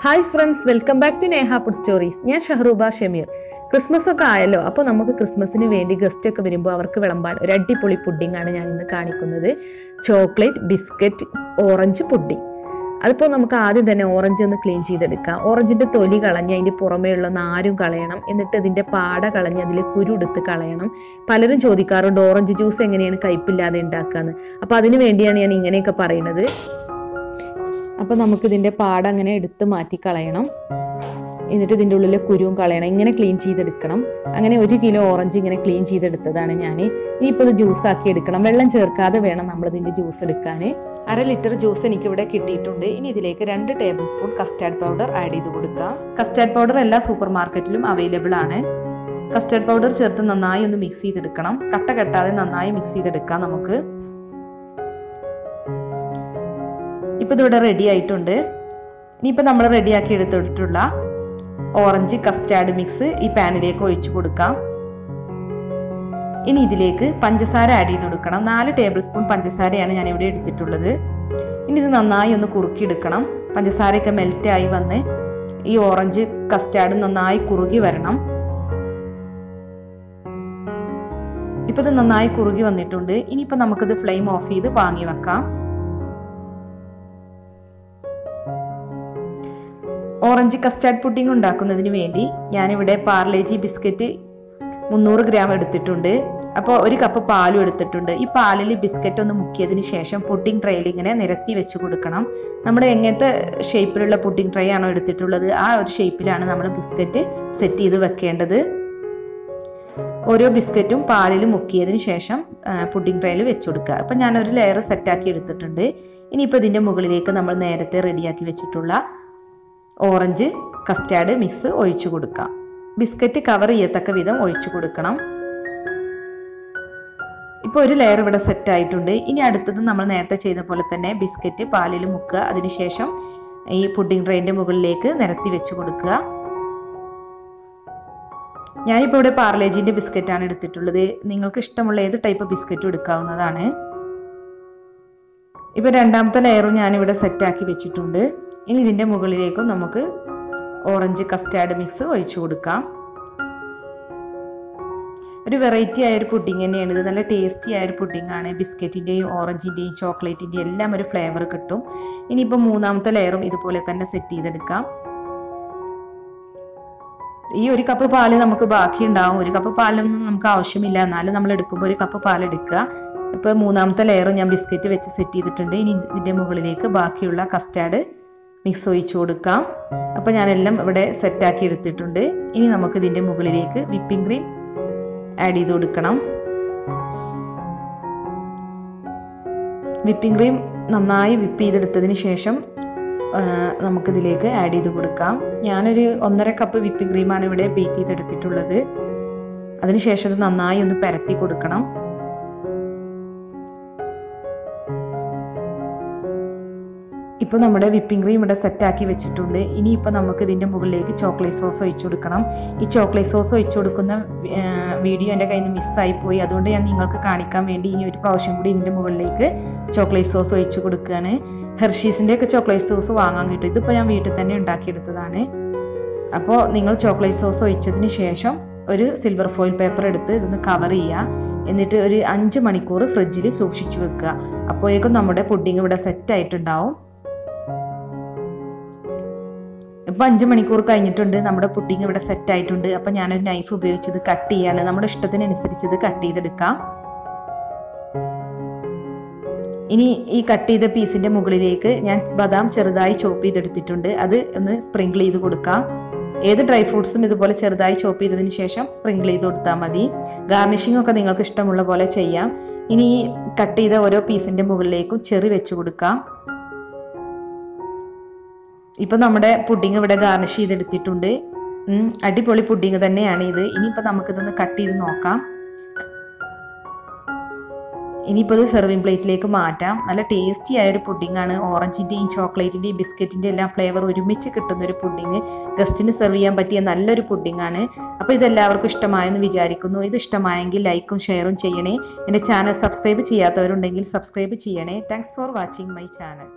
Hi friends, welcome back to Neha Food Stories. ഞാൻ Shaharuba Shameer. Christmas ഒക്കെ ആയല്ലോ, അപ്പോൾ നമുക്ക് ക്രിസ്മസിന് വേണ്ടി ഗസ്റ്റ് ഒക്കെ വരുമ്പോൾ അവർക്ക് വിളമ്പാൻ ഒരു അടിപൊളി പുഡിംഗ് ആണ് ഞാൻ ഇന്ന് കാണിക്കുന്നത്. Chocolate biscuit orange pudding. അതിപ്പോൾ നമുക്ക് ആദ്യം തന്നെ ഓറഞ്ച് ഒന്ന് ക്ലീൻ ചെയ്തെടുക്കാം. ഓറഞ്ചിൻ്റെ തൊലി കളഞ്ഞ് അതിൻ്റെ പുറമേയുള്ള നാരും കളയണം. എന്നിട്ട് ഇതിൻ്റെ പാട കളഞ്ഞ് അതിൽ കുരു എടുത്ത് കളയണം. പലരും ചോദിക്കാറുണ്ട് ഓറഞ്ച് ജ്യൂസ് എങ്ങനെയാണ് കയ്പില്ലാതെ ഉണ്ടാക്കാന്ന്. അപ്പോൾ അതിന് വേണ്ടിയാണ് ഞാൻ ഇങ്ങനെയൊക്കെ പറയുന്നത്. അപ്പോൾ നമുക്കിതിൻ്റെ പാട അങ്ങനെ എടുത്ത് മാറ്റി കളയണം. എന്നിട്ട് ഇതിൻ്റെ ഉള്ളിലെ കുരുവും കളയണം. ഇങ്ങനെ ക്ലീൻ ചെയ്തെടുക്കണം. അങ്ങനെ 1 കിലോ ഓറഞ്ച് ഇങ്ങനെ ക്ലീൻ ചെയ്തെടുത്തതാണ് ഞാൻ. ഇനിയിപ്പോൾ ഇത് ജ്യൂസ് ആക്കി എടുക്കണം. വെള്ളം ചേർക്കാതെ വേണം നമ്മളിതിൻ്റെ ജ്യൂസ് എടുക്കാൻ. 1/2 ലിറ്റർ ജ്യൂസ് എനിക്കിവിടെ കിട്ടിയിട്ടുണ്ട്. ഇനി ഇതിലേക്ക് 2 table spoon custard powder add ചെയ്ത് കൊടുക്കാം. കസ്റ്റാർഡ് പൗഡർ എല്ലാ സൂപ്പർ മാർക്കറ്റിലും അവൈലബിൾ ആണ്. കസ്റ്റാർഡ് പൗഡർ ചേർത്ത് നന്നായി ഒന്ന് മിക്സ് ചെയ്തെടുക്കണം. കട്ട കെട്ടാതെ നന്നായി മിക്സ് ചെയ്തെടുക്കാം നമുക്ക്. ഇപ്പോൾ ഇതിവിടെ റെഡി ആയിട്ടുണ്ട്. ഇനിയിപ്പോൾ നമ്മൾ റെഡിയാക്കി എടുത്തിട്ടുള്ള ഓറഞ്ച് കസ്റ്റാർഡ് മിക്സ് ഈ പാനിലേക്ക് ഒഴിച്ചു കൊടുക്കാം. ഇനി ഇതിലേക്ക് പഞ്ചസാര ആഡ് ചെയ്ത് കൊടുക്കണം. 4 ടേബിൾ സ്പൂൺ പഞ്ചസാരയാണ് ഞാൻ ഇവിടെ എടുത്തിട്ടുള്ളത്. ഇനി ഇത് നന്നായി ഒന്ന് കുറുക്കിയെടുക്കണം. പഞ്ചസാരയൊക്കെ മെൽറ്റായി വന്ന് ഈ ഓറഞ്ച് കസ്റ്റാർഡ് നന്നായി കുറുകി വരണം. ഇപ്പോൾ ഇത് നന്നായി കുറുകി വന്നിട്ടുണ്ട്. ഇനിയിപ്പോൾ നമുക്കിത് ഫ്ലെയിം ഓഫ് ചെയ്ത് വാങ്ങി വെക്കാം. ഓറഞ്ച് കസ്റ്റാർഡ് പുഡിംഗ് ഉണ്ടാക്കുന്നതിന് വേണ്ടി ഞാനിവിടെ പാർലേജി ബിസ്ക്കറ്റ് 300 ഗ്രാം എടുത്തിട്ടുണ്ട്. അപ്പോൾ 1 കപ്പ് പാലും എടുത്തിട്ടുണ്ട്. ഈ പാലിൽ ബിസ്ക്കറ്റ് ഒന്ന് മുക്കിയതിന് ശേഷം പുഡിംഗ് ട്രേയിൽ ഇങ്ങനെ നിരത്തി വെച്ച് കൊടുക്കണം. നമ്മുടെ എങ്ങനത്തെ ഷേപ്പിലുള്ള പുഡിംഗ് ട്രേ ആണോ എടുത്തിട്ടുള്ളത് ആ ഒരു ഷേപ്പിലാണ് നമ്മൾ ബിസ്ക്കറ്റ് സെറ്റ് ചെയ്ത് വെക്കേണ്ടത്. ഓരോ ബിസ്ക്കറ്റും പാലിൽ മുക്കിയതിന് ശേഷം പുഡിംഗ് ട്രേയിൽ വെച്ച് കൊടുക്കുക. അപ്പം ഞാനൊരു ലെയർ സെറ്റാക്കി എടുത്തിട്ടുണ്ട്. ഇനിയിപ്പോൾ ഇതിൻ്റെ മുകളിലേക്ക് നമ്മൾ നേരത്തെ റെഡിയാക്കി വെച്ചിട്ടുള്ള ഓറഞ്ച് കസ്റ്റാർഡ് മിക്സ് ഒഴിച്ചു കൊടുക്കാം. ബിസ്ക്കറ്റ് കവർ ചെയ്യത്തക്ക വിധം ഒഴിച്ചു കൊടുക്കണം. ഇപ്പോൾ ഒരു ലെയർ ഇവിടെ സെറ്റ് ആയിട്ടുണ്ട്. ഇനി അടുത്തത് നമ്മൾ നേരത്തെ ചെയ്ത പോലെ തന്നെ ബിസ്ക്കറ്റ് പാലിൽ മുക്കുക. അതിനുശേഷം ഈ പുഡിംഗ് ട്രേൻ്റെ മുകളിലേക്ക് നിരത്തി വെച്ച് കൊടുക്കുക. ഞാനിപ്പോൾ ഇവിടെ പാർലേജിൻ്റെ ബിസ്ക്കറ്റാണ് എടുത്തിട്ടുള്ളത്. നിങ്ങൾക്ക് ഇഷ്ടമുള്ള ഏത് ടൈപ്പ് ബിസ്ക്കറ്റും എടുക്കാവുന്നതാണ്. ഇപ്പോൾ രണ്ടാമത്തെ ലെയറും ഞാനിവിടെ സെറ്റാക്കി വെച്ചിട്ടുണ്ട്. ഇനി ഇതിൻ്റെ മുകളിലേക്കും നമുക്ക് ഓറഞ്ച് കസ്റ്റാർഡ് മിക്സ് ഒഴിച്ചു കൊടുക്കാം. ഒരു വെറൈറ്റി ആയൊരു പുഡിംഗ് തന്നെയാണ് ഇത്. നല്ല ടേസ്റ്റി ആയൊരു പുഡിംഗ് ആണ്. ബിസ്ക്കറ്റിൻ്റെയും ഓറഞ്ചിൻ്റെയും ചോക്ലേറ്റിൻ്റെയും എല്ലാം ഒരു ഫ്ലേവർ കിട്ടും. ഇനിയിപ്പോൾ മൂന്നാമത്തെ ലെയറും ഇതുപോലെ തന്നെ സെറ്റ് ചെയ്തെടുക്കാം. ഈ 1 കപ്പ് പാല് നമുക്ക് ബാക്കി ഉണ്ടാവും. 1 കപ്പ് പാലൊന്നും നമുക്ക് ആവശ്യമില്ല. എന്നാലും നമ്മൾ എടുക്കുമ്പോൾ 1 കപ്പ് പാലെടുക്കുക. ഇപ്പോൾ മൂന്നാമത്തെ ലെയറും ഞാൻ ബിസ്ക്കറ്റ് വെച്ച് സെറ്റ് ചെയ്തിട്ടുണ്ട്. ഇനി ഇതിൻ്റെ മുകളിലേക്ക് ബാക്കിയുള്ള കസ്റ്റാർഡ് മിക്സ് ഒഴിച്ചു കൊടുക്കാം. അപ്പോൾ ഞാനെല്ലാം ഇവിടെ സെറ്റാക്കി എടുത്തിട്ടുണ്ട്. ഇനി നമുക്ക് ഇതിൻ്റെ മുകളിലേക്ക് വിപ്പിംഗ് ക്രീം ആഡ് ചെയ്ത് കൊടുക്കണം. വിപ്പിംഗ് ക്രീം നന്നായി വിപ്പ് ചെയ്തെടുത്തതിന് ശേഷം നമുക്കിതിലേക്ക് ആഡ് ചെയ്ത് കൊടുക്കാം. ഞാനൊരു 1.5 കപ്പ് വിപ്പിംഗ് ക്രീമാണ് ഇവിടെ ബീറ്റ് ചെയ്തെടുത്തിട്ടുള്ളത്. അതിനുശേഷം അത് നന്നായി ഒന്ന് പരത്തി കൊടുക്കണം. ഇപ്പോൾ നമ്മുടെ വിപ്പിംഗ് ക്രീം ഇവിടെ സെറ്റാക്കി വെച്ചിട്ടുണ്ട്. ഇനിയിപ്പോൾ നമുക്ക് ഇതിൻ്റെ മുകളിലേക്ക് ചോക്ലേറ്റ് സോസ് ഒഴിച്ചു കൊടുക്കണം. ഈ ചോക്ലേറ്റ് സോസ് ഒഴിച്ചു കൊടുക്കുന്ന വീഡിയോ എൻ്റെ കയ്യിൽ നിന്ന് മിസ്സായിപ്പോയി. അതുകൊണ്ട് ഞാൻ നിങ്ങൾക്ക് കാണിക്കാൻ വേണ്ടി ഇനി ഒരു പ്രാവശ്യം കൂടി ഇതിൻ്റെ മുകളിലേക്ക് ചോക്ലേറ്റ് സോസ് ഒഴിച്ചു കൊടുക്കുകയാണ്. ഹെർഷീസിൻ്റെ ഒക്കെ ചോക്ലേറ്റ് സോസ് വാങ്ങാൻ കിട്ടും. ഇതിപ്പോൾ ഞാൻ വീട്ടിൽ തന്നെ ഉണ്ടാക്കിയെടുത്തതാണ്. അപ്പോൾ നിങ്ങൾ ചോക്ലേറ്റ് സോസ് ഒഴിച്ചതിന് ശേഷം ഒരു സിൽവർ ഫോയിൽ പേപ്പർ എടുത്ത് ഇതൊന്ന് കവർ ചെയ്യുക. എന്നിട്ട് ഒരു 5 മണിക്കൂർ ഫ്രിഡ്ജിൽ സൂക്ഷിച്ചു വെക്കുക. അപ്പോഴേക്കും നമ്മുടെ പുഡിംഗ് ഇവിടെ സെറ്റായിട്ടുണ്ടാവും. ഇപ്പോൾ 5 മണിക്കൂർ കഴിഞ്ഞിട്ടുണ്ട്. നമ്മുടെ പുഡിംഗ് ഇവിടെ സെറ്റ് ആയിട്ടുണ്ട്. അപ്പോൾ ഞാനൊരു നൈഫ് ഉപയോഗിച്ചത് കട്ട് ചെയ്യാണ്. നമ്മുടെ ഇഷ്ടത്തിനനുസരിച്ച് ഇത് കട്ട് ചെയ്തെടുക്കാം. ഇനി ഈ കട്ട് ചെയ്ത പീസിൻ്റെ മുകളിലേക്ക് ഞാൻ ബദാം ചെറുതായി ചോപ്പ് ചെയ്തെടുത്തിട്ടുണ്ട്. അത് ഒന്ന് സ്പ്രിങ്കിൾ ചെയ്ത് കൊടുക്കാം. ഏത് ഡ്രൈ ഫ്രൂട്ട്സും ഇതുപോലെ ചെറുതായി ചോപ്പ് ചെയ്തതിന് ശേഷം സ്പ്രിങ്കിൾ ചെയ്ത് കൊടുത്താൽ മതി. ഗാർണിഷിംഗ് ഒക്കെ നിങ്ങൾക്ക് ഇഷ്ടമുള്ള പോലെ ചെയ്യാം. ഇനി ഈ കട്ട് ചെയ്ത ഓരോ പീസിൻ്റെ മുകളിലേക്കും ചെറി വെച്ച് കൊടുക്കാം. ഇപ്പം നമ്മുടെ പുഡിംഗ് ഇവിടെ ഗാർണിഷ് ചെയ്തെടുത്തിട്ടുണ്ട്. അടിപൊളി പുഡിംഗ് തന്നെയാണ് ഇത്. ഇനിയിപ്പോൾ നമുക്കിതൊന്ന് കട്ട് ചെയ്ത് നോക്കാം. ഇനിയിപ്പോൾ ഇത് സെർവിങ് പ്ലേറ്റിലേക്ക് മാറ്റാം. നല്ല ടേസ്റ്റി ആയൊരു പുഡിംഗാണ്. ഓറഞ്ചിൻ്റെയും ചോക്ലേറ്റിൻ്റെയും ബിസ്ക്കറ്റിൻ്റെയും എല്ലാം ഫ്ലേവർ ഒരുമിച്ച് കിട്ടുന്നൊരു പുഡിംഗ്. ഗസ്റ്റിന് സെർവ് ചെയ്യാൻ പറ്റിയ നല്ലൊരു പുഡിംഗാണ്. അപ്പോൾ ഇതെല്ലാവർക്കും ഇഷ്ടമായെന്ന് വിചാരിക്കുന്നു. ഇത് ഇഷ്ടമായെങ്കിൽ ലൈക്കും ഷെയറും ചെയ്യണേ. എൻ്റെ ചാനൽ സബ്സ്ക്രൈബ് ചെയ്യാത്തവരുണ്ടെങ്കിൽ സബ്സ്ക്രൈബ് ചെയ്യണേ. Thanks for watching my channel.